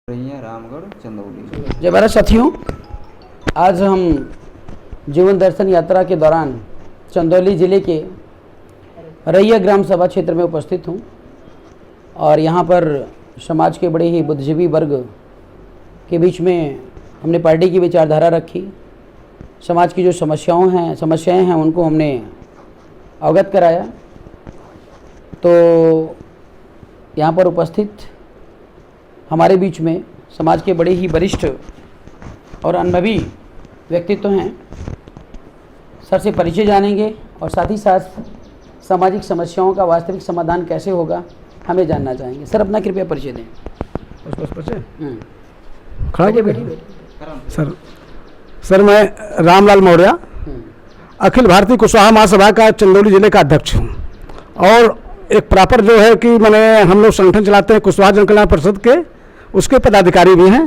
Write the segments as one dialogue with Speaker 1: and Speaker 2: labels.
Speaker 1: रामगढ़ चंदौली।
Speaker 2: जय भारत साथियों, आज हम जीवन दर्शन यात्रा के दौरान चंदौली ज़िले के रैया ग्राम सभा क्षेत्र में उपस्थित हूँ और यहाँ पर समाज के बड़े ही बुद्धिजीवी वर्ग के बीच में हमने पार्टी की विचारधारा रखी। समाज की जो समस्याएं हैं उनको हमने अवगत कराया। तो यहाँ पर उपस्थित हमारे बीच में समाज के बड़े ही वरिष्ठ और अनुभवी व्यक्तित्व हैं। सर से परिचय जानेंगे और साथ ही साथ सामाजिक समस्याओं का वास्तविक समाधान कैसे होगा हमें जानना चाहेंगे। सर अपना कृपया परिचय दें।
Speaker 3: परिचय खड़ा के बैठिए। सर मैं रामलाल मौर्य अखिल भारतीय कुशवाहा महासभा का चंदौली जिले का अध्यक्ष हूँ और एक प्रॉपर जो है कि मैंने हम लोग संगठन चलाते हैं कुशवाहा जन कल्याण परिषद के, उसके पदाधिकारी भी हैं।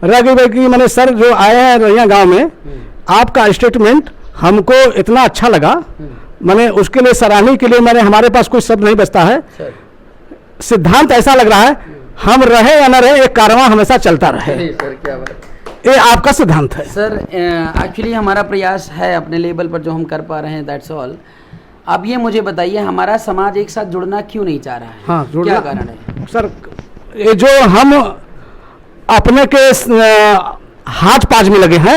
Speaker 3: रह गई कि मैंने सर जो आए हैं रैया गांव में, आपका स्टेटमेंट हमको इतना अच्छा लगा, मैंने उसके लिए सराहनीय के लिए मैंने हमारे पास कोई शब्द नहीं बचता है। सिद्धांत ऐसा लग रहा है हम रहे या न रहे एक कारवां हमेशा चलता रहे।
Speaker 2: सर क्या बात,
Speaker 3: ये आपका सिद्धांत है।
Speaker 2: सर एक्चुअली हमारा प्रयास है अपने लेवल पर जो हम कर पा रहे हैं, दैट्स ऑल। आप ये मुझे बताइए हमारा समाज एक साथ जुड़ना क्यों नहीं चाह रहा है?
Speaker 3: हाँ,
Speaker 2: क्या कारण है
Speaker 3: सर? ये जो हम अपने के हाथ पाज में लगे हैं,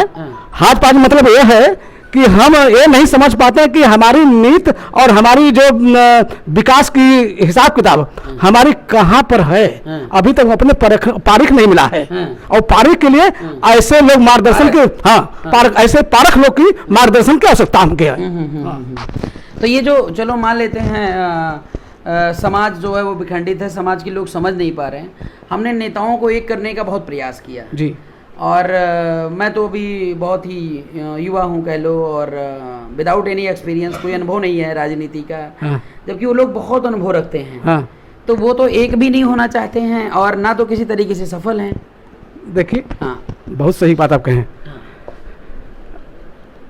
Speaker 3: हाथ पाज मतलब ये है कि हम ये नहीं समझ पाते कि हमारी नीति और हमारी जो विकास की हिसाब किताब हमारी कहाँ पर है। अभी तक अपने पारिख नहीं मिला है और पारिख के लिए ऐसे लोग मार्गदर्शन के ऐसे पारख लोग की मार्गदर्शन की आवश्यकता हमके है।
Speaker 2: तो ये जो चलो मान लेते हैं समाज जो है वो विखंडित है, समाज के लोग समझ नहीं पा रहे हैं। हमने नेताओं को एक करने का बहुत प्रयास किया
Speaker 3: जी।
Speaker 2: और मैं तो अभी बहुत ही युवा हूँ कह लो, और विदाउट एनी एक्सपीरियंस, कोई अनुभव नहीं है राजनीति का। जबकि वो लोग बहुत अनुभव रखते हैं। तो वो तो एक भी नहीं होना चाहते हैं और ना तो किसी तरीके से सफल हैं।
Speaker 3: देखिए बहुत सही बात आप कहें।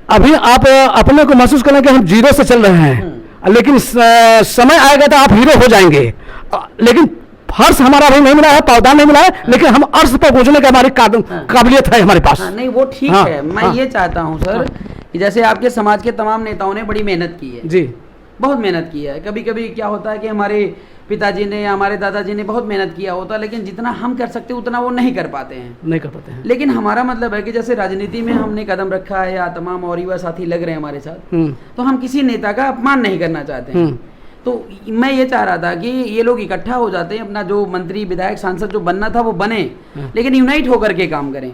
Speaker 3: अभी आप अपने को महसूस करें कि हम जीरो से चल रहे हैं, लेकिन समय आएगा तो आप हीरो हो जाएंगे। लेकिन फर्श हमारा अभी नहीं मिला है, पावदान नहीं मिला है, लेकिन हम अर्श पर पहुंचने की हमारी काबिलियत है हमारे पास।
Speaker 2: नहीं वो ठीक है। मैं ये चाहता हूं सर कि जैसे आपके समाज के तमाम नेताओं ने बड़ी मेहनत की है
Speaker 3: जी, बहुत
Speaker 2: मेहनत की है। कभी कभी क्या होता है कि हमारे पिताजी ने या हमारे दादाजी ने बहुत मेहनत किया होता, लेकिन जितना हम कर सकते उतना वो नहीं कर पाते हैं। लेकिन हमारा मतलब है कि जैसे राजनीति में हमने कदम रखा है या तमाम और युवा साथी लग रहे हैं हमारे साथ, तो हम किसी नेता का अपमान नहीं करना चाहते हैं। तो मैं ये चाह रहा था कि ये लोग इकट्ठा हो जाते हैं, अपना जो मंत्री विधायक सांसद जो बनना था वो बने, लेकिन यूनाइट होकर के काम करें।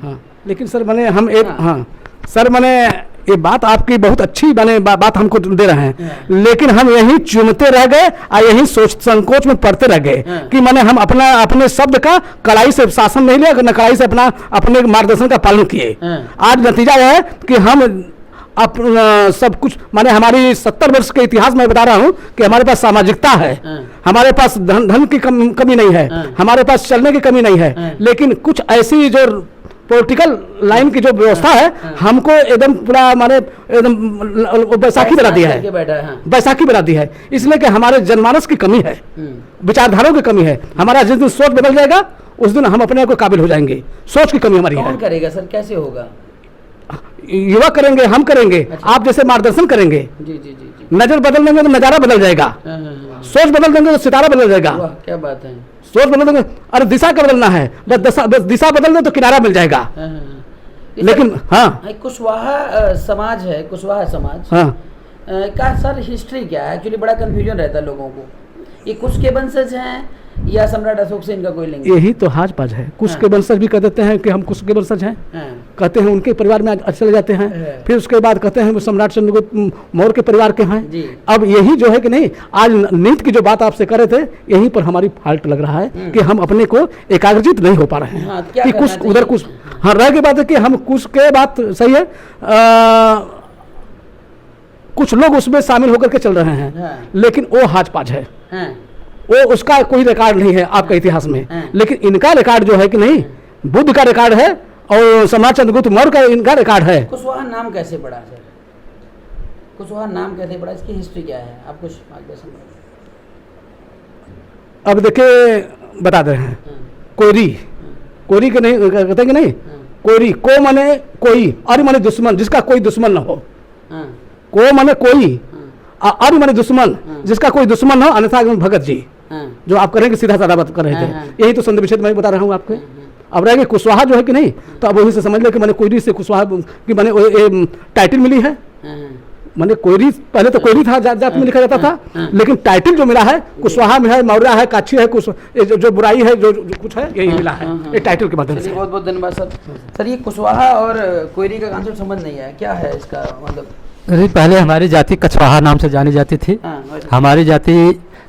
Speaker 3: लेकिन सर मैंने हम एक सर मैंने ये बात आपकी बहुत अच्छी बात हमको दे रहे हैं, लेकिन हम यही चुनते रह गए और यही सोच संकोच में पड़ते रह गए कि मैंने हम अपने शब्द का कड़ाई से शासन नहीं लिया, न कड़ाई से अपने मार्गदर्शन का पालन किए। आज नतीजा यह है कि हम सब कुछ माने हमारी 70 वर्ष के इतिहास में बता रहा हूँ कि हमारे पास सामाजिकता है, हमारे पास धन की कमी नहीं है, हमारे पास चलने की कमी नहीं है, लेकिन कुछ ऐसी जो पॉलिटिकल लाइन की जो व्यवस्था है हमको एकदम पूरा माने एकदम बैसाखी बना दिया है, बैसाखी बना दी है। इसलिए कि हमारे जनमानस की कमी है, विचारधाराओं की कमी है। हमारा जिस दिन सोच बदल जाएगा उस दिन हम अपने को काबिल हो जाएंगे। सोच की कमी हमारी है।
Speaker 2: कौन करेगा सर? कैसे होगा?
Speaker 3: युवा करेंगे, हम करेंगे। अच्छा। आप जैसे मार्गदर्शन करेंगे, जी जी जी। नजर बदल देंगे तो नजारा बदल जाएगा, सोच बदल देंगे तो सितारा बदल जाएगा।
Speaker 2: क्या बात है,
Speaker 3: सोच बदल देंगे। अरे दिशा का बदलना है, बस दिशा बदल दे तो किनारा मिल जाएगा। लेकिन
Speaker 2: कुशवाहा समाज है, कुशवाहा समाज का सर हिस्ट्री क्या है? एक्चुअली बड़ा कंफ्यूजन रहता है लोगों को। ये कुश के वंशज हैं या सम्राट अशोक से इनका कोई लिंक?
Speaker 3: यही तो हाज पाज है। कुश के वंशज भी कह देते हैं कि हम कुश के वंशज हैं, कहते हैं उनके परिवार में चले जाते हैं, फिर उसके बाद कहते हैं सम्राट चंद्रगुप्त मौर्य के परिवार के हैं। अब यही जो है कि नहीं, आज नीति की जो बात आपसे कर रहे थे, यहीं पर हमारी फाल्ट लग रहा है कि हम अपने को एकाग्रजित नहीं हो पा रहे हैं कि कुछ उधर कुछ रह की बात है कि हम कुछ के बात सही है, कुछ लोग उसमें शामिल होकर के चल रहे हैं, लेकिन वो हाज पाज है, वो उसका कोई रिकॉर्ड नहीं है आपका इतिहास में। लेकिन इनका रिकॉर्ड जो है कि नहीं, बुद्ध का रिकॉर्ड है और सम्राट चंद्रगुप्त मौर्य का इनका रिकॉर्ड है।
Speaker 2: कुशवाहा नाम कैसे पड़ा सर? कुशवाहा नाम कैसे पड़ा? इसकी हिस्ट्री क्या है? आप कुछ मार्गदर्शन। अब
Speaker 3: देखिए बता दे रहे हैं। कोयरी कोरी के नहीं कहते कि नहीं, कोरी को माने कोई, और माने दुश्मन, जिसका कोई दुश्मन न हो।
Speaker 2: हाँ,
Speaker 3: को माने कोई, और माने दुश्मन, जिसका कोई दुश्मन न हो, अन्यथा भगत जी
Speaker 2: हाँ,
Speaker 3: जो आप करेंगे सीधा साधा बात कर रहे थे,
Speaker 2: हाँ।
Speaker 3: यही तो संधि विच्छेद मैं बता रहा हूँ आपको। अब रहेंगे कुशवाहा जो है कि नहीं, तो अब वही से समझ लो कि मैंने कोयरी से कुशवाहा की मैंने टाइटल मिली है।
Speaker 2: हाँ,
Speaker 3: मैंने कोयरी, पहले तो कोयरी था, जात में लिखा जाता था, लेकिन टाइटल जो मिला है कुशवाहा में है, मौर्य है, काछी है, जो बुराई है, जो कुछ है, यही मिला है ये टाइटल के माध्यम
Speaker 2: चलिए
Speaker 3: से।
Speaker 2: बहुत बहुत धन्यवाद सर। सर ये कुशवाहा और कोयरी का कॉन्सेप्ट समझ नहीं आया, क्या है इसका मतलब?
Speaker 4: अरे पहले हमारी जाति कछवाहा नाम से जानी जाती थी।
Speaker 2: हाँ, वैसे-
Speaker 4: हमारी जाति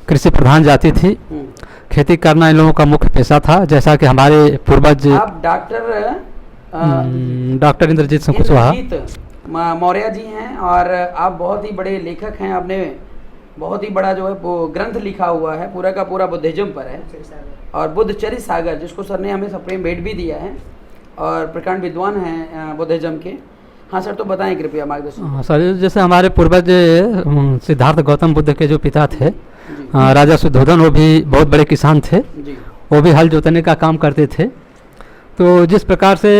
Speaker 4: कृषि प्रधान जाति थी।
Speaker 2: हम्म।
Speaker 4: खेती करना इन लोगों का मुख्य पेशा था, जैसा कि हमारे पूर्वज
Speaker 2: आप डॉक्टर
Speaker 4: डॉक्टर इंद्रजीत सिंह कुशवाहा
Speaker 2: इंद्रजीत मौर्य जी हैं और आप बहुत ही बड़े लेखक हैं। आपने बहुत ही बड़ा जो है वो ग्रंथ लिखा हुआ है, पूरा का पूरा बुद्धिज्म पर है, और बुद्ध चरित सागर, जिसको सर ने हमें सप्रेम भेंट भी दिया है, और प्रकांड विद्वान हैं बुद्धिज्म के। हाँ सर, तो बताएं कृपया मार्गदर्शन।
Speaker 4: हाँ, सर जैसे हमारे पूर्वज सिद्धार्थ गौतम बुद्ध के जो पिता थे
Speaker 2: जी।
Speaker 4: राजा शुद्धोधन, वो भी बहुत बड़े किसान थे।
Speaker 2: जी।
Speaker 4: वो भी हल जोतने का काम करते थे। तो जिस प्रकार से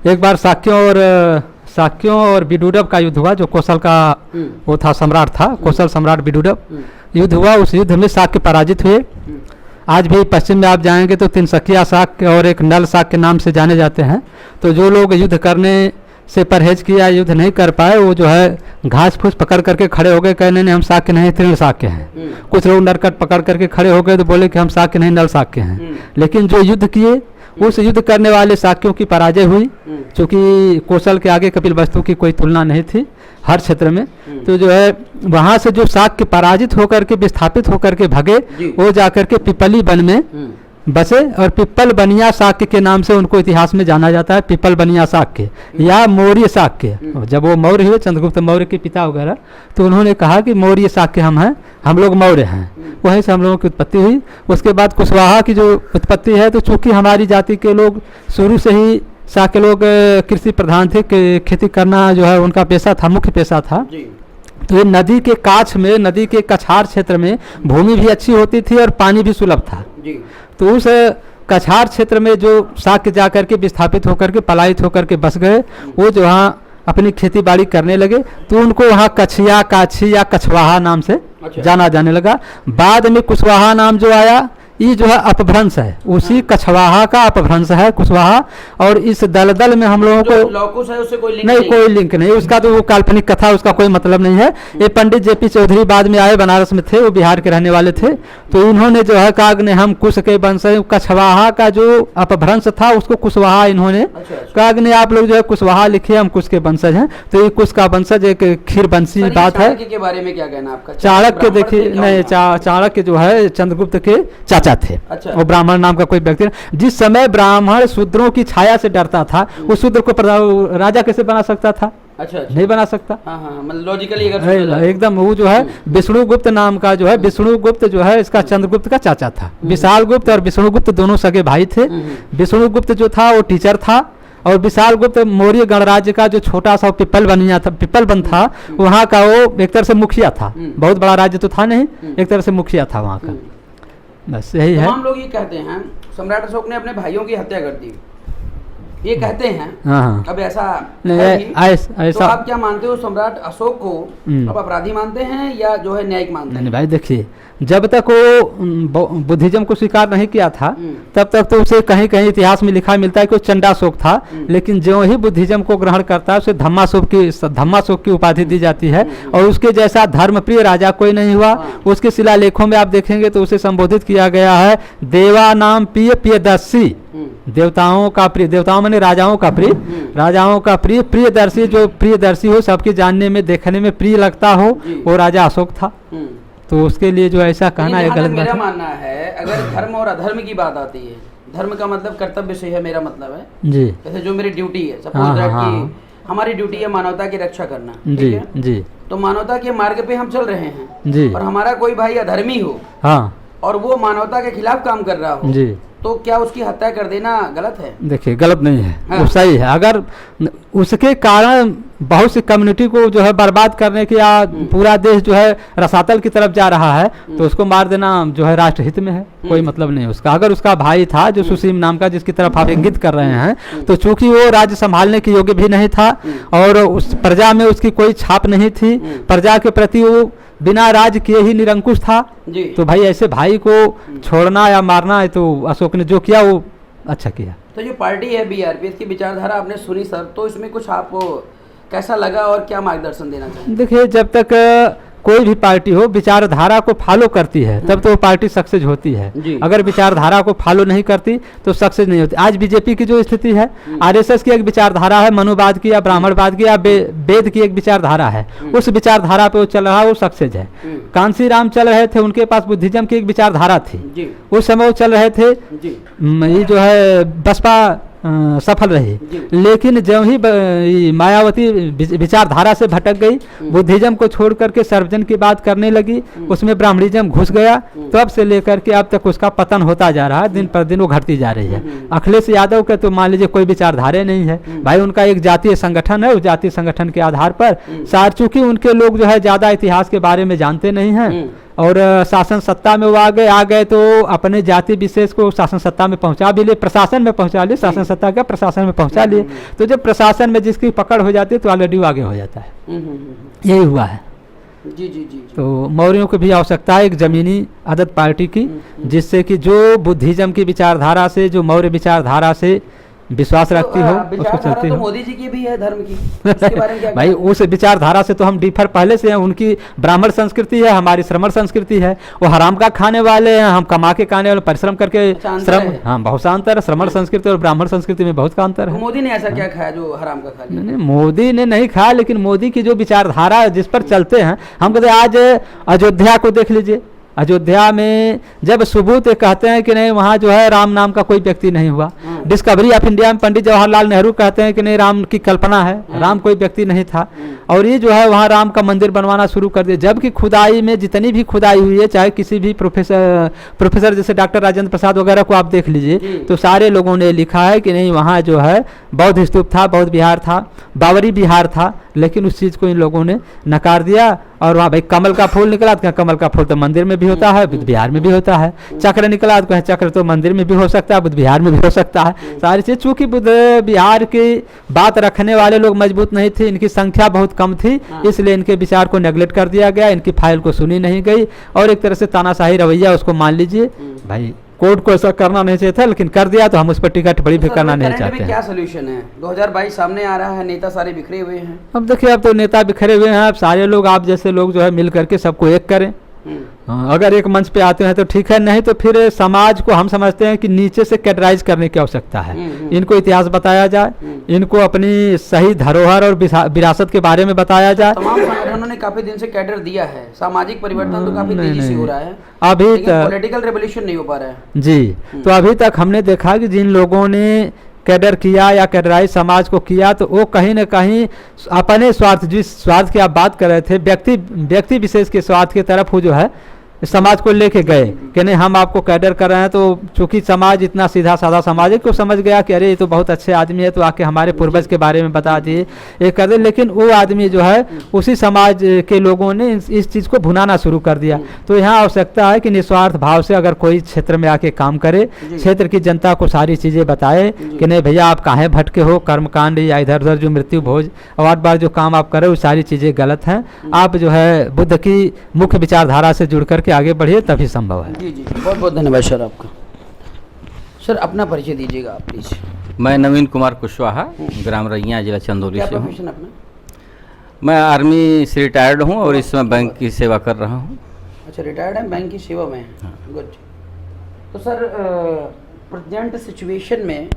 Speaker 4: एक बार साक्यों और विदुरब का युद्ध हुआ, जो कौशल का वो था सम्राट था, कौशल सम्राट विदुरब युद्ध हुआ। उस युद्ध में शाक्य पराजित हुए। आज भी पश्चिम में आप जाएंगे तो तिनसकिया शाक्य और एक नल शाक्य के नाम से जाने जाते हैं। तो जो लोग युद्ध करने से परहेज किया, युद्ध नहीं कर पाए, वो जो है घास फूस पकड़ करके खड़े हो गए, कहने नहीं हम शाक्य नहीं तृण शाक्य हैं। कुछ लोग नरकट पकड़ करके खड़े हो गए तो बोले कि हम शाक्य नहीं नल शाक्य हैं। लेकिन जो युद्ध किए, उस युद्ध करने वाले शाक्यों की पराजय हुई, क्योंकि कौशल के आगे कपिल वस्तु की कोई तुलना नहीं थी हर क्षेत्र में। तो जो है वहाँ से जो शाक्य पराजित होकर के विस्थापित होकर के भगे, वो जाकर के पिपली वन में बसे, और पिपल बनिया शाक्य के नाम से उनको इतिहास में जाना जाता है। पिपल बनिया शाक्य या मौर्य शाक्य। जब वो मौर्य हुए, चंद्रगुप्त मौर्य के पिता वगैरह, तो उन्होंने कहा कि मौर्य शाक्य हम हैं, हम लोग मौर्य हैं। वहीं से हम लोगों की उत्पत्ति हुई। उसके बाद कुशवाहा की जो उत्पत्ति है, तो चूंकि हमारी जाति के लोग शुरू से ही शाक्य लोग कृषि प्रधान थे, खेती करना जो है उनका पेशा था, मुख्य पेशा था। तो ये नदी के काछ में, नदी के कछार क्षेत्र में भूमि भी अच्छी होती थी और पानी भी सुलभ था। तो उस कछार क्षेत्र में जो शाक्य जाकर के विस्थापित होकर के पलायित होकर के बस गए, वो जो वहाँ अपनी खेती बाड़ी करने लगे, तो उनको वहाँ कछिया, काछी या कछवाहा नाम से जाना जाने लगा। बाद में कुशवाहा नाम जो आया, ये जो है अपभ्रंश है, उसी कछवाहा का अपभ्रंश है कुशवाहा। और इस दलदल में हम लोगों को
Speaker 2: लौकुश है, उससे कोई लिंक
Speaker 4: नहीं, कोई लिंक नहीं उसका, तो वो काल्पनिक कथा, उसका कोई मतलब नहीं है। ये पंडित जेपी चौधरी बाद में आए, बनारस में थे, वो बिहार के रहने वाले थे। तो इन्होंने जो है काग ने हम कुश के वंश, कछवाहा का जो अपभ्रंश था उसको कुशवाहा इन्होंने, काग ने आप लोग जो है कुशवाहा लिखे, हम कुश के वंशज हैं। तो ये कुश का वंशज एक खीरवंशी बात है।
Speaker 2: के बारे में क्या कहना आपका?
Speaker 4: चाणक्य देखिए, नहीं चाणक्य जो है चंद्रगुप्त के चाचा थे।
Speaker 2: अच्छा।
Speaker 4: वो ब्राह्मण नाम का कोई व्यक्ति, जिस समय ब्राह्मण शूद्रों की छाया से डरता था, उस शूद्र को राजा कैसे बना सकता था?
Speaker 2: अच्छा।
Speaker 4: नहीं बना सकता।
Speaker 2: हाँ, मतलब लॉजिकली अगर
Speaker 4: एकदम वो जो है विष्णुगुप्त नाम का जो है, विष्णुगुप्त जो है इसका चंद्रगुप्त का चाचा था। विशाल गुप्त और विष्णुगुप्त दोनों सगे भाई थे। विष्णुगुप्त जो था वो टीचर था, और विशाल गुप्त मौर्य गणराज्य का जो छोटा सा पिपल बनिया था, पिपल बन था, वहाँ का वो एक तरह से मुखिया था। बहुत बड़ा राज्य तो था नहीं, एक तरह से मुखिया था वहाँ का। बस यही है।
Speaker 2: हम लोग ये कहते हैं सम्राट अशोक ने अपने भाइयों की हत्या कर दी, ये कहते हैं।
Speaker 4: हाँ।
Speaker 2: अब ऐसा
Speaker 4: नहीं,
Speaker 2: है ही।
Speaker 4: ऐसा
Speaker 2: तो आप क्या मानते हो, सम्राट अशोक को आप अपराधी मानते हैं या जो है न्यायिक मानते हैं?
Speaker 4: नहीं भाई, देखिए जब तक वो बुद्धिज्म को स्वीकार नहीं किया था, तब तक तो उसे कहीं कहीं इतिहास में लिखा मिलता है कि वो चंडाशोक था। लेकिन जो ही बुद्धिज्म को ग्रहण करता है, उसे धम्माशोक की उपाधि दी जाती है। और उसके जैसा धर्मप्रिय राजा कोई नहीं हुआ। उसके शिलालेखों में आप देखेंगे तो उसे संबोधित किया गया है देवा नाम प्रियदर्शी, देवताओं का प्रिय, देवताओं माने राजाओं का प्रिय, राजाओं का प्रिय, प्रियदर्शी, जो प्रियदर्शी हो, सबके जानने में देखने में प्रिय लगता हो, वो राजा अशोक था। तो उसके लिए जो ऐसा कहना है गलत बात
Speaker 2: मेरा
Speaker 4: है।
Speaker 2: मानना है, अगर धर्म और अधर्म की बात आती है, धर्म का मतलब कर्तव्य से है, मेरा मतलब है
Speaker 4: जी,
Speaker 2: जैसे जो मेरी ड्यूटी है,
Speaker 4: हाँ,
Speaker 2: सपोज दैट
Speaker 4: हाँ।
Speaker 2: कि हमारी ड्यूटी है मानवता की रक्षा करना,
Speaker 4: जी
Speaker 2: ठीक है?
Speaker 4: जी
Speaker 2: तो मानवता के मार्ग पे हम चल रहे हैं
Speaker 4: जी,
Speaker 2: और हमारा कोई भाई अधर्मी हो
Speaker 4: हाँ
Speaker 2: और वो मानवता के खिलाफ काम कर रहा हो,
Speaker 4: जी,
Speaker 2: तो क्या उसकी हत्या कर देना गलत है?
Speaker 4: देखिए गलत नहीं है,
Speaker 2: हाँ।
Speaker 4: वो सही है। अगर उसके कारण बहुत सी कम्युनिटी को जो है बर्बाद करने की, या पूरा देश जो है रसातल की तरफ जा रहा है, तो उसको मार देना जो है राष्ट्रहित में है, कोई मतलब नहीं उसका। अगर उसका भाई था जो सुसीम नाम का, जिसकी तरफ आप इंगित कर रहे हैं, तो चूंकि वो राज्य संभालने के योग्य भी नहीं था और उस प्रजा में उसकी कोई छाप नहीं थी, प्रजा के प्रति वो बिना राज किए ही निरंकुश था,
Speaker 2: जी।
Speaker 4: तो भाई ऐसे भाई को छोड़ना या मारना है, तो अशोक ने जो किया वो अच्छा किया।
Speaker 2: तो जो पार्टी है बीआरपीएस की विचारधारा आपने सुनी सर, तो इसमें कुछ आपको कैसा लगा और क्या मार्गदर्शन देना चाहिए?
Speaker 4: देखिए, जब तक कोई भी पार्टी हो विचारधारा को फॉलो करती है तब तो वो पार्टी सक्सेस होती है।
Speaker 2: जी।
Speaker 4: अगर विचारधारा को फॉलो नहीं करती तो सक्सेस नहीं होती। आज बीजेपी की जो स्थिति है, आरएसएस की एक विचारधारा है, मनुवाद की या ब्राह्मणवाद की या वेद की एक विचारधारा है, उस विचारधारा पे वो चल रहा है, वो सक्सेस है। कांसी राम चल रहे थे, उनके पास बुद्धिज्म की एक विचारधारा थी,
Speaker 2: जी।
Speaker 4: उस समय वो चल रहे थे,
Speaker 2: जी।
Speaker 4: ये जो है बसपा सफल रही। लेकिन जब ही मायावती विचारधारा से भटक गई, बुद्धिज्म को छोड़ करके सर्वजन की बात करने लगी, उसमें ब्राह्मणिज्म घुस गया, तब से लेकर के अब तक उसका पतन होता जा रहा है, दिन पर दिन वो घटती जा रही है। अखिलेश यादव के तो मान लीजिए कोई विचारधारा नहीं है भाई, उनका एक जातीय संगठन है, उस जातीय संगठन के आधार पर चूंकि उनके लोग जो है ज्यादा इतिहास के बारे में जानते नहीं हैं और शासन सत्ता में वो आ गए तो अपने जाति विशेष को शासन सत्ता में पहुंचा भी ले, प्रशासन में पहुंचा लिए, शासन सत्ता क्या प्रशासन में पहुंचा लिए, तो जब प्रशासन में जिसकी पकड़ हो जाती है तो ऑलरेडी वो आगे हो जाता है। यही हुआ है।
Speaker 2: जी जी जी।
Speaker 4: तो मौर्यों को भी आवश्यकता है एक जमीनी आदत पार्टी की, जिससे कि जो बुद्धिज्म की विचारधारा से, जो मौर्य विचारधारा से विश्वास रखती हो, उसको चलती
Speaker 2: तो
Speaker 4: हो।
Speaker 2: मोदी जी की भी है धर्म की, उसके बारे में क्या
Speaker 4: भाई उस विचारधारा से तो हम डिफर पहले से हैं। उनकी ब्राह्मण संस्कृति है, हमारी श्रमण संस्कृति है। वो हराम का खाने वाले हैं, हम कमा के खाने वाले, परिश्रम करके श्रम। हाँ, बहुत सा अंतर है श्रमण संस्कृति और ब्राह्मण संस्कृति में, बहुत का अंतर है।
Speaker 2: मोदी ने ऐसा क्या खाया जो हराम का खा लिया?
Speaker 4: नहीं, मोदी ने नहीं खाया, लेकिन मोदी की जो विचारधारा जिस पर चलते हैं, हम कहते हैं आज अयोध्या को देख लीजिए। अयोध्या में जब सबूत कहते हैं कि नहीं वहाँ जो है राम नाम का कोई व्यक्ति नहीं हुआ, डिस्कवरी ऑफ इंडिया में पंडित जवाहरलाल नेहरू कहते हैं कि नहीं राम की कल्पना है, राम कोई व्यक्ति नहीं था, और ये जो है वहाँ राम का मंदिर बनवाना शुरू कर दिया। जबकि खुदाई में जितनी भी खुदाई हुई है, चाहे किसी भी प्रोफेसर जैसे डॉक्टर राजेंद्र प्रसाद वगैरह को आप देख लीजिए, तो सारे लोगों ने लिखा है कि नहीं वहाँ जो है बौद्ध स्तूप था, बौद्ध विहार था, बावरी विहार था, लेकिन उस चीज़ को इन लोगों ने नकार दिया। और वहाँ भाई कमल का फूल निकला तो कमल का फूल तो मंदिर में भी होता है, बुद्ध विहार में भी होता है। चक्र निकला तो चक्र तो मंदिर में भी हो सकता है, बुद्ध विहार में भी हो सकता है। सारी चीज़, चूंकि बुद्ध विहार की बात रखने वाले लोग मजबूत नहीं थे, इनकी संख्या बहुत कम थी, इसलिए इनके विचार को नेगलेक्ट कर दिया गया, इनकी फाइल को सुनी नहीं गई, और एक तरह से तानाशाही रवैया उसको मान लीजिए। भाई कोर्ट को ऐसा करना नहीं चाहिए था, लेकिन कर दिया तो हम उस पर टिकट बड़ी भी करना नहीं चाहते हैं।
Speaker 2: क्या सोल्यूशन है? 2022 सामने आ रहा है, नेता सारे बिखरे हुए हैं।
Speaker 4: अब देखिए, अब तो नेता बिखरे हुए हैं, अब सारे लोग आप जैसे लोग जो है मिल करके सबको एक करें। अगर एक मंच पे आते हैं तो ठीक है, नहीं तो फिर समाज को हम समझते हैं कि नीचे से कैडराइज करने की आवश्यकता है। इनको इतिहास बताया जाए, इनको अपनी सही धरोहर और विरासत के बारे में बताया जाए।
Speaker 2: तमाम संगठनों ने काफी दिन से कैडर दिया है, सामाजिक परिवर्तन तो काफी तेजी से हो रहा है,
Speaker 4: अभी
Speaker 2: पॉलिटिकल रेवोल्यूशन नहीं हो पा रहा है
Speaker 4: जी। तो अभी तक हमने देखा कि जिन लोगों ने कैडर किया या कैडराइज समाज को किया, तो वो कहीं ना कहीं अपने स्वार्थ, जिस स्वार्थ की आप बात कर रहे थे, व्यक्ति विशेष के स्वार्थ की तरफ वो जो है समाज को लेके गए कि नहीं हम आपको कैडर कर रहे हैं। तो चूंकि समाज इतना सीधा साधा समाज है कि वो समझ गया कि अरे ये तो बहुत अच्छे आदमी है, तो आके हमारे पूर्वज के बारे में बता दिए, ये कर दे। लेकिन वो आदमी जो है उसी समाज के लोगों ने इस चीज़ को भुनाना शुरू कर दिया। तो यहाँ आवश्यकता है कि निस्वार्थ भाव से अगर कोई क्षेत्र में आके काम करे, क्षेत्र की जनता को सारी चीज़ें बताए कि नहीं भैया आप काहे भटके हो, कर्मकांड या इधर उधर जो मृत्यु भोज और बार जो काम आप करे वो सारी चीज़ें गलत हैं, आप जो है बुद्ध की मुख्य विचारधारा से जुड़ करके आगे बढ़िए, तभी संभव है।
Speaker 2: जी जी, बहुत बहुत धन्यवाद सर आपका। सर अपना परिचय दीजिएगा आप प्लीज।
Speaker 1: मैं नवीन कुमार कुशवाहा, ग्राम रैया, जिला चंदौली
Speaker 2: क्या
Speaker 1: से हूँ।
Speaker 2: प्रोफेशन अपना?
Speaker 1: मैं आर्मी से रिटायर्ड हूँ और इस समय बैंक की सेवा कर रहा हूँ।
Speaker 2: अच्छा, रिटायर्ड है, बैंक की सेवा में। गुड। तो सर प्रेजेंट सिचुएशन में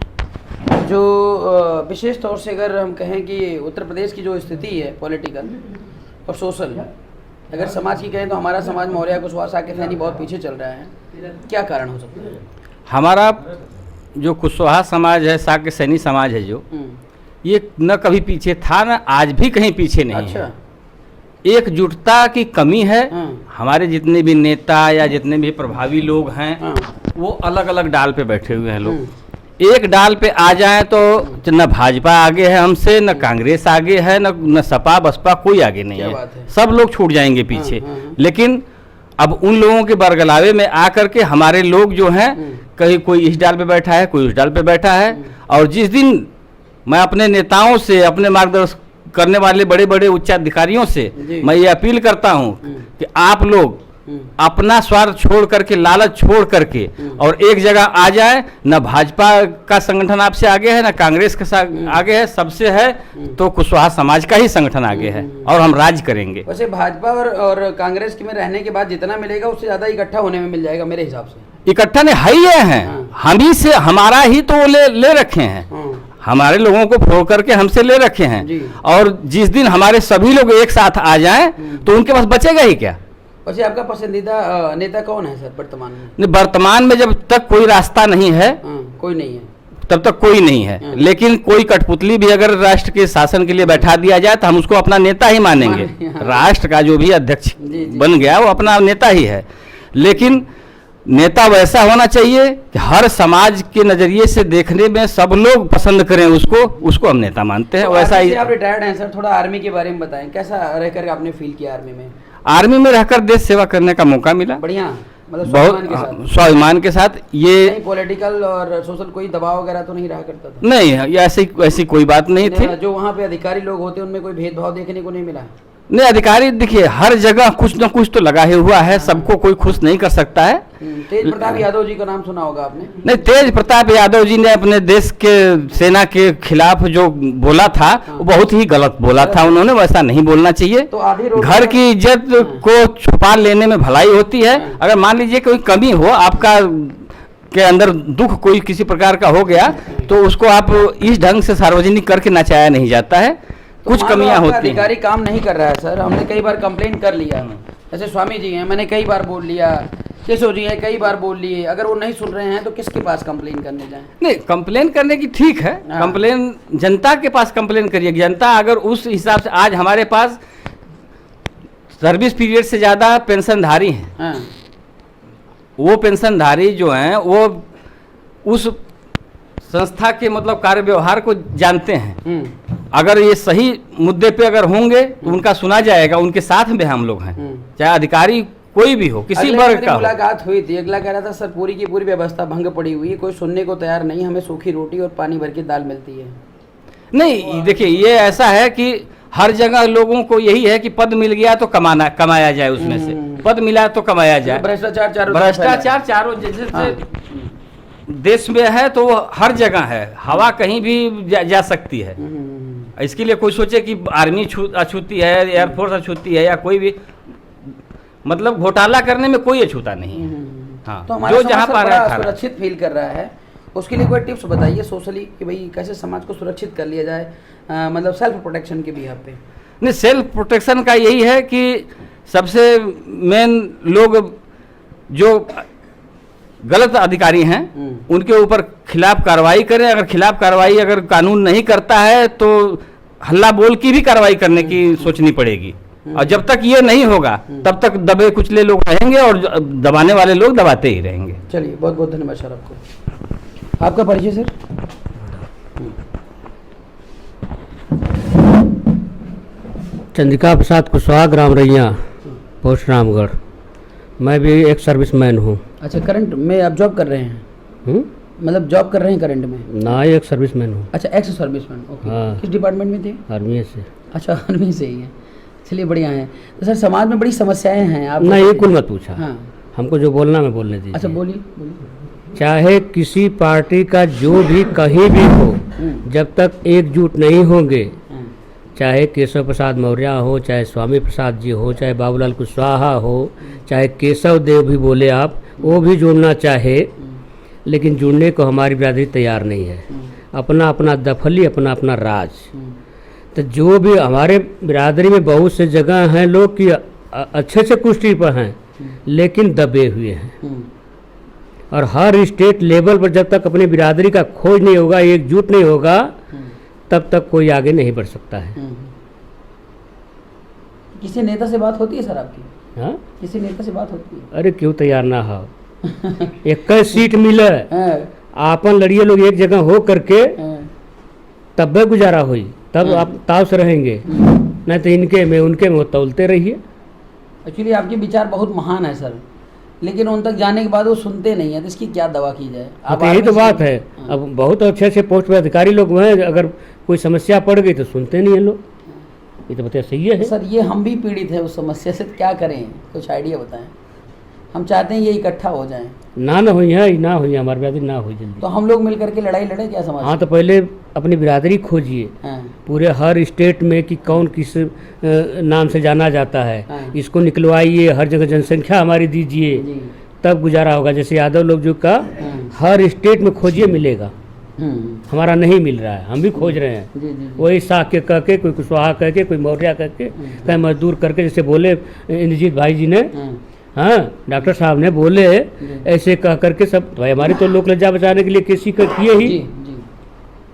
Speaker 2: जो विशेष तौर से अगर हम कहें कि उत्तर प्रदेश की जो स्थिति है पॉलिटिकल और सोशल, अगर समाज की कहें तो हमारा समाज मौर्य कुशवाहा साक्य सैनी बहुत पीछे चल रहा है, क्या कारण हो सकता है? हमारा
Speaker 1: जो कुशवाहा समाज है, साक्य सैनी समाज है, जो ये न कभी पीछे था न आज भी कहीं पीछे नहीं
Speaker 2: अच्छा
Speaker 1: है। एकजुटता की कमी है। हमारे जितने भी नेता या जितने भी प्रभावी लोग हैं वो अलग अलग डाल पे बैठे हुए हैं लोग। एक डाल पे आ जाए तो न भाजपा आगे है हमसे, न कांग्रेस आगे है, न सपा बसपा, कोई आगे नहीं
Speaker 2: क्या
Speaker 1: है,
Speaker 2: बात है।
Speaker 1: सब लोग छूट जाएंगे पीछे।
Speaker 2: हाँ, हाँ।
Speaker 1: लेकिन अब उन लोगों के बरगलावे में आकर के हमारे लोग जो हैं, कहीं कोई इस डाल पे बैठा है, कोई उस डाल पे बैठा है। और जिस दिन मैं अपने नेताओं से, अपने मार्गदर्शन करने वाले बड़े बड़े उच्चाधिकारियों से
Speaker 2: जी।
Speaker 1: मैं ये अपील करता हूं कि आप लोग अपना स्वार्थ छोड़ करके, लालच छोड़ करके और एक जगह आ जाए। न भाजपा का संगठन आपसे आगे है, न कांग्रेस का आगे है, सबसे है तो कुशवाहा समाज का ही संगठन आगे है और हम राज करेंगे।
Speaker 2: वैसे भाजपा और कांग्रेस के में रहने के बाद जितना मिलेगा उससे ज़्यादा इकट्ठा होने में मिल जाएगा मेरे हिसाब से।
Speaker 1: इकट्ठा ने है ही हैं, हम ही से, हमारा ही तो ले रखे हैं, हमारे लोगों को फोड़ करके हमसे ले रखे
Speaker 2: जी।
Speaker 1: हैं। और जिस दिन हमारे सभी लोग एक साथ आ जाएं तो उनके पास बचेगा ही क्या।
Speaker 2: वैसे आपका पसंदीदा नेता कौन है सर वर्तमान में?
Speaker 1: नहीं, वर्तमान में जब तक कोई रास्ता नहीं है
Speaker 2: कोई नहीं है।
Speaker 1: तब तक कोई नहीं है। लेकिन कोई कठपुतली भी अगर राष्ट्र के शासन के लिए बैठा दिया जाए तो हम उसको अपना नेता ही मानेंगे। राष्ट्र का जो भी अध्यक्ष
Speaker 2: जी।
Speaker 1: बन गया वो अपना नेता ही है। लेकिन नेता वैसा होना चाहिए कि हर समाज के नजरिए से देखने में सब लोग पसंद करें उसको हम नेता मानते हैं।
Speaker 2: तो
Speaker 1: वैसा
Speaker 2: आर्मी
Speaker 1: ही
Speaker 2: से आप रिटायर्ड हैं सर, थोड़ा आर्मी के बारे में बताएं, कैसा रहकर आपने फील किया आर्मी में?
Speaker 1: आर्मी में रहकर देश सेवा करने का मौका मिला,
Speaker 2: बढ़िया, मतलब
Speaker 1: बहुत
Speaker 2: स्वाभिमान के साथ।
Speaker 1: स्वाभिमान के साथ। ये
Speaker 2: नहीं पॉलिटिकल और सोशल कोई दबाव वगैरह तो नहीं रहा करता था?
Speaker 1: नहीं, ये ऐसी कोई बात नहीं थी।
Speaker 2: जो वहाँ पे अधिकारी लोग होते हैं उनमें कोई भेदभाव देखने को नहीं मिला?
Speaker 1: नहीं, अधिकारी देखिए हर जगह कुछ न कुछ तो लगा ही हुआ है, सबको कोई खुश नहीं कर सकता है।
Speaker 2: तेज प्रताप यादव जी का नाम सुना होगा आपने?
Speaker 1: नहीं, तेज प्रताप यादव जी ने अपने देश के सेना के खिलाफ जो बोला था वो बहुत ही गलत बोला था। उन्होंने वैसा नहीं बोलना चाहिए।
Speaker 2: तो आधी रोड
Speaker 1: घर की इज्जत को छुपा लेने में भलाई होती है। अगर मान लीजिए कोई कमी हो आपका के अंदर, दुख कोई किसी प्रकार का हो गया तो उसको आप इस ढंग से सार्वजनिक करके नचाया नहीं जाता है। कुछ कमियां होती हैं।
Speaker 2: अधिकारी काम नहीं कर रहा है सर, हमने कई बार कंप्लेन कर लिया। जैसे स्वामी जी हैं, मैंने कई बार बोल लिया, केशव जी हैं, कई बार बोल लिए। अगर वो नहीं सुन रहे हैं तो किसके पास कंप्लेन करने जाएं?
Speaker 1: नहीं, कंप्लेन करने की ठीक है, कंप्लेन जनता के पास कंप्लेन करिए। जनता अगर उस हिसाब से, आज हमारे पास सर्विस पीरियड से ज़्यादा पेंशनधारी हैं। वो पेंशनधारी जो हैं वो उस संस्था के मतलब कार्य व्यवहार को जानते हैं। अगर ये सही मुद्दे पे अगर होंगे तो उनका सुना जाएगा, उनके साथ में हम लोग हैं, चाहे अधिकारी कोई भी हो, किसी वर्ग का हो।
Speaker 2: मुलाकात हुई थी, अगला कह रहा था सर पूरी की पूरी व्यवस्था भंग पड़ी हुई है, कोई सुनने को तैयार नहीं, हमें सूखी रोटी और पानी भर के दाल मिलती है।
Speaker 1: नहीं, देखिए ये ऐसा है कि हर जगह लोगों को यही है कि पद मिल गया तो कमाया जाए, उसमें से पद मिला तो कमाया जाए। भ्रष्टाचार चारों जैसे देश में है तो हर जगह है, हवा कहीं भी जा सकती है। इसके लिए कोई सोचे कि आर्मी अछूती है, एयरफोर्स अछूती है, या कोई भी मतलब घोटाला करने में कोई अछूता नहीं है। हाँ,
Speaker 2: तो हमारा
Speaker 1: जो
Speaker 2: समाज
Speaker 1: जहाँ
Speaker 2: सर
Speaker 1: पर
Speaker 2: बड़ा सुरक्षित फील कर रहा है, उसके लिए कोई टिप्स बताइए सोशली कि भाई कैसे समाज को सुरक्षित कर लिया जाए, मतलब सेल्फ प्रोटेक्शन के बिहाफ पे।
Speaker 1: नहीं, सेल्फ प्रोटेक्शन का यही है कि सबसे मेन लोग जो गलत अधिकारी हैं उनके ऊपर खिलाफ कार्रवाई करें। अगर खिलाफ कार्रवाई अगर कानून नहीं करता है तो हल्ला बोल की भी कार्रवाई करने की सोचनी पड़ेगी। और जब तक ये नहीं होगा तब तक दबे कुचले लोग रहेंगे और दबाने वाले लोग दबाते ही रहेंगे।
Speaker 2: चलिए, बहुत बहुत धन्यवाद सर आपको। आपका परिचय सर?
Speaker 5: चंद्रिका प्रसाद कुशवाहा, ग्राम रैया, पोस्ट रामगढ़। मैं भी एक सर्विसमैन हूँ।
Speaker 2: अच्छा, करंट में आप जॉब कर रहे हैं? मतलब जॉब कर रहे हैं करंट में?
Speaker 5: ना, एक सर्विसमैन हूँ।
Speaker 2: अच्छा, एक्स सर्विसमैन। ओके।
Speaker 5: हाँ।
Speaker 2: किस डिपार्टमेंट में थे?
Speaker 5: आर्मी से।
Speaker 2: अच्छा, आर्मी से ही है। चलिए, बढ़िया है। तो सर समाज में बड़ी समस्याएं हैं, आप
Speaker 5: नहीं, ये कुल मत पूछा।
Speaker 2: हाँ,
Speaker 5: हमको जो बोलना मैं बोलने दीजिए।
Speaker 2: अच्छा बोलिए।
Speaker 5: चाहे किसी पार्टी का जो भी कहीं भी हो, जब तक एकजुट नहीं होंगे, चाहे केशव प्रसाद मौर्य हो, चाहे स्वामी प्रसाद जी हो, चाहे बाबूलाल कुशवाहा हो, चाहे केशव देव भी बोले आप, वो भी जुड़ना चाहे, लेकिन जुड़ने को हमारी बिरादरी तैयार नहीं है। अपना अपना दफली, अपना अपना राज। तो जो भी हमारे बिरादरी में बहुत से जगह हैं लोग कि अच्छे से कुश्ती पर हैं लेकिन दबे हुए हैं। और हर स्टेट लेवल पर जब तक अपनी बिरादरी का खोज नहीं होगा, एकजुट नहीं होगा, तब तक कोई आगे नहीं बढ़ सकता है।
Speaker 2: किसी नेता से बात होती है सर आपकी?
Speaker 5: हाँ,
Speaker 2: किसी नेता से बात होती है?
Speaker 5: अरे क्यों तैयार ना हो, 21 सीट मिले, आपन लड़िए लोग एक जगह हो करके तब गुजारा हुई, तब आप ताव से रहेंगे, नहीं तो इनके में उनके में तौलते रहिए।
Speaker 2: एक्चुअली आपके विचार बहुत महान है सर, लेकिन उन तक जाने के बाद वो सुनते नहीं है, तो इसकी क्या दवा की जाए?
Speaker 5: अब यही तो बात है। अब बहुत अच्छे अच्छे पोस्ट पे अधिकारी लोग हैं, अगर कोई समस्या पड़ गई तो सुनते नहीं है लोग। ये तो बताया सही है
Speaker 2: सर। ये हम भी पीड़ित है उस समस्या से, क्या करें? कुछ आइडिया बताएं। हम चाहते हैं ये इकट्ठा हो जाएं।
Speaker 5: ना हुई है, ना हुई है, हमारी बिरादरी ना हुई जल्दी।
Speaker 2: तो हम लोग मिलकर के लड़ाई लड़े क्या समाज?
Speaker 5: हाँ, तो पहले अपनी बिरादरी खोजिए, पूरे हर स्टेट में कि कौन किस नाम से जाना जाता है, इसको निकलवाइए, हर जगह जनसंख्या हमारी दीजिए, तब गुजारा होगा। जैसे यादव लोग जो का हर स्टेट में खोजिए, मिलेगा। हमारा नहीं मिल रहा है, हम भी खोज रहे हैं। वही शाह के कह के, कोई कुशवाहा कह के, कोई मौर्या कह के, कहीं मजदूर करके, जैसे बोले इंद्रजीत भाई जी ने, हाँ डॉक्टर साहब ने बोले, ऐसे कह करके सब। भाई हमारी तो लोक लज्जा बचाने के लिए किसी का किए ही,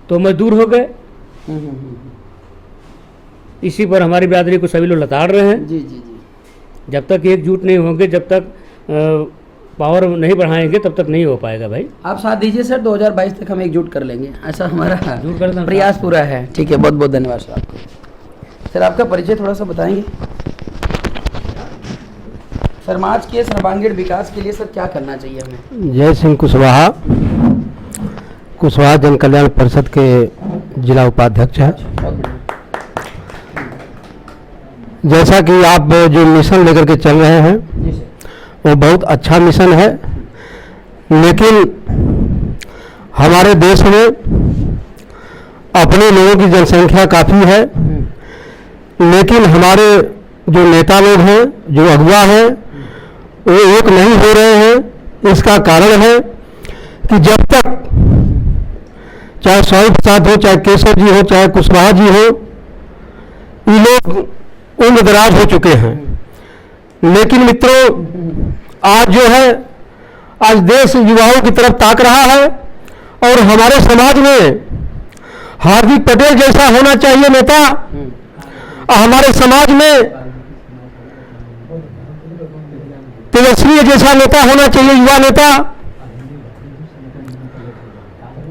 Speaker 5: तो मजदूर हो गए। इसी पर हमारी बिरादरी को सभी लोग लताड़ रहे हैं।
Speaker 2: जी जी जी।
Speaker 5: जब तक एकजुट नहीं होंगे, जब तक पावर नहीं बढ़ाएंगे, तब तक नहीं हो पाएगा भाई।
Speaker 2: आप साथ दीजिए सर, 2022 तक हम एकजुट कर लेंगे, ऐसा हमारा
Speaker 5: कर
Speaker 2: प्रयास पूरा है। ठीक है, बहुत बहुत धन्यवाद सर आपको। सर आपका परिचय थोड़ा सा बताएंगे? समाज के सर्वांगीण विकास के लिए सर क्या करना चाहिए हमें?
Speaker 6: जय सिंह कुशवाहा, कुशवाहा जन कल्याण परिषद के जिला उपाध्यक्ष है। जैसा कि आप जो मिशन लेकर के चल रहे हैं वो बहुत अच्छा मिशन है, लेकिन हमारे देश में अपने लोगों की जनसंख्या काफ़ी है, लेकिन हमारे जो नेता लोग हैं, जो अगुवा हैं, वो एक नहीं हो रहे हैं। इसका कारण है कि जब तक चाहे स्वामी प्रसाद हो, चाहे केशव जी हो, चाहे कुशवाहा जी हो, ये लोग उम्र दराज हो चुके हैं। लेकिन मित्रों, आज जो है, आज देश युवाओं की तरफ ताक रहा है, और हमारे समाज में हार्दिक पटेल जैसा होना चाहिए नेता, और हमारे समाज में तेजस्वी जैसा नेता होना चाहिए, युवा नेता।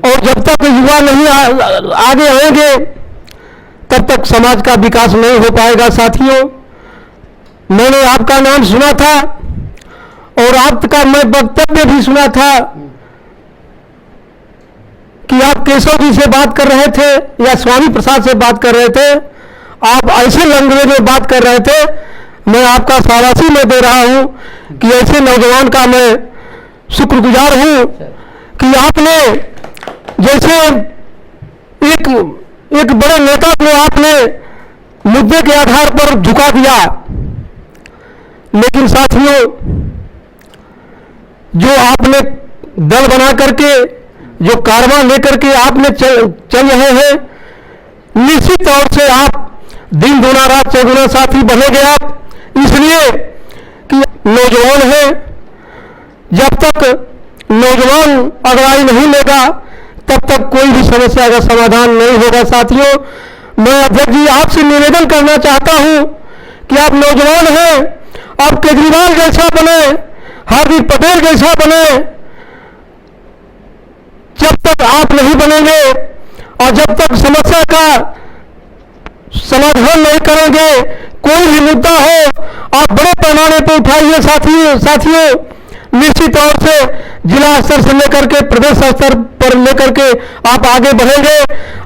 Speaker 6: और जब तक युवा नहीं आगे आएंगे, तब तक समाज का विकास नहीं हो पाएगा। साथियों, मैंने आपका नाम सुना था और आपका मैं वक्तव्य भी सुना था कि आप केशव जी से बात कर रहे थे या स्वामी प्रसाद से बात कर रहे थे। आप ऐसे लंगड़े में बात कर रहे थे। मैं आपका शाबाशी में दे रहा हूं कि ऐसे नौजवान का मैं शुक्रगुजार हूं कि आपने जैसे एक बड़े नेता को आपने मुद्दे के आधार पर झुका दिया। लेकिन साथियों, जो आपने दल बना करके, जो कारवां लेकर के आपने चल रहे हैं, निश्चित तौर से आप दिन दूना रात चौगुना साथी बनेंगे आप। इसलिए कि नौजवान है, जब तक नौजवान अगुवाई नहीं लेगा, तब तक कोई भी समस्या का समाधान नहीं होगा। साथियों, मैं अध्यक्ष जी आपसे निवेदन करना चाहता हूं कि आप नौजवान हैं, आप केजरीवाल जैसा बने, हार्दिक पटेल जैसा बने। जब तक आप नहीं बनेंगे और जब तक समस्या का समाधान नहीं करेंगे, कोई भी मुद्दा हो आप बड़े पैमाने पर उठाइए। साथियों, निश्चित तौर से जिला स्तर से लेकर के प्रदेश स्तर पर लेकर के आप आगे बढ़ेंगे।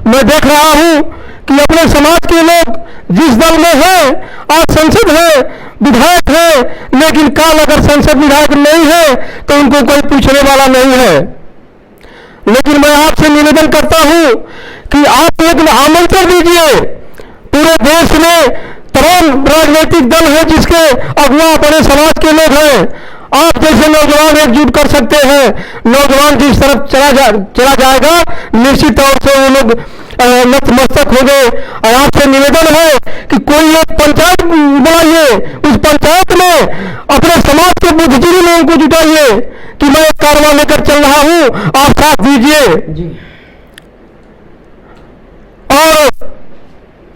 Speaker 6: मैं देख रहा हूं कि अपने समाज के लोग जिस दल में हैं, आज संसद है, विधायक है, लेकिन काल अगर संसद विधायक नहीं है तो उनको कोई पूछने वाला नहीं है। लेकिन मैं आपसे निवेदन करता हूं कि आप एक आमंत्रण दीजिए। पूरे देश में तमाम राजनीतिक दल है जिसके अगुवा अपने समाज के लोग हैं। आप जैसे नौजवान एकजुट कर सकते हैं। नौजवान जिस तरफ चला जाएगा, निश्चित तौर से वो लोग नतमस्तक हो गए। और आपसे निवेदन है कि कोई एक पंचायत बनाइए, उस पंचायत में अपने समाज के बुद्धिजीवी लोगों को जुटाइए कि मैं एक कारवां लेकर चल रहा हूं, आप साथ दीजिए। और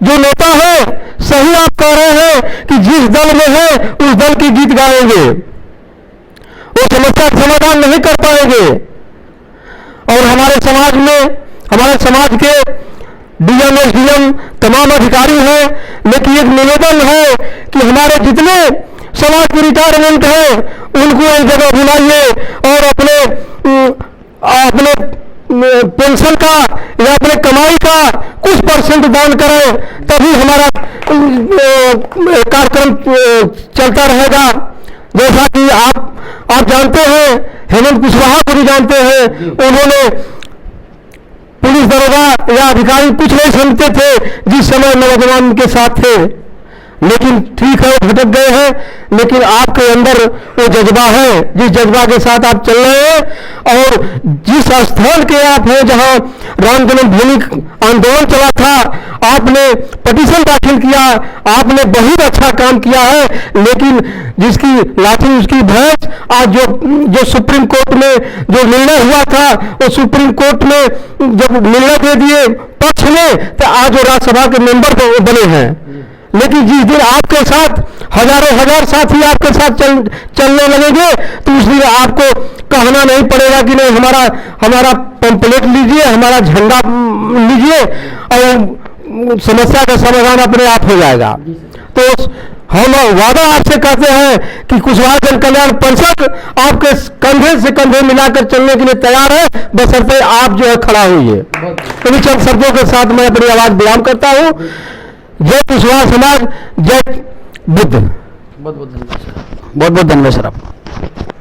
Speaker 6: जो नेता है, सही आप कह रहे हैं कि जिस दल में है उस दल की गीत गाएंगे, वो समस्या का समाधान नहीं कर पाएंगे। और हमारे समाज के डीएम एसडीएम तमाम अधिकारी हैं, लेकिन एक निवेदन है कि हमारे जितने समाज के रिटायरमेंट हैं उनको एक जगह बुलाइए और अपने पेंशन का या अपने कमाई का कुछ परसेंट दान करें, तभी हमारा कार्यक्रम चलता रहेगा। जैसा कि आप जानते हैं, हेमंत कुशवाहा को भी जानते हैं, उन्होंने पुलिस दरोगा या अधिकारी कुछ नहीं समझते थे जिस समय नौजवान के साथ थे, लेकिन ठीक है वो भटक गए हैं, लेकिन आपके अंदर वो जज्बा है, जिस जज्बा के साथ आप चल रहे हैं और जिस स्थान के आप हैं जहां राम जन्मभूमि आंदोलन चला था, आपने पिटीशन दाखिल किया, आपने बहुत अच्छा काम किया है, लेकिन जिसकी लाठी उसकी भैंस, आज जो सुप्रीम कोर्ट में जो निर्णय हुआ था, वो सुप्रीम कोर्ट में जब निर्णय दे दिए पक्ष में, तो आज वो राज्यसभा के मेंबर बने हैं। लेकिन जिस दिन आपके साथ हजार साथी आपके साथ चलने लगेंगे, तो उस दिन आपको कहना नहीं पड़ेगा कि नहीं हमारा पंपलेट लीजिए, हमारा झंडा लीजिए और समस्या का समाधान अपने आप हो जाएगा। तो हम वादा आपसे करते हैं कि कुशवाहा जन कल्याण परिषद आपके कंधे से कंधे मिलाकर चलने के लिए तैयार है, बशर्ते आप जो है खड़ा होइए। इन चंद शब्दों के साथ मैं अपनी आवाज बयान करता हूँ। जय कुशवाहा समाज, जय बुद्ध।
Speaker 2: बहुत बहुत धन्यवाद सर। बहुत बहुत धन्यवाद सर आपको।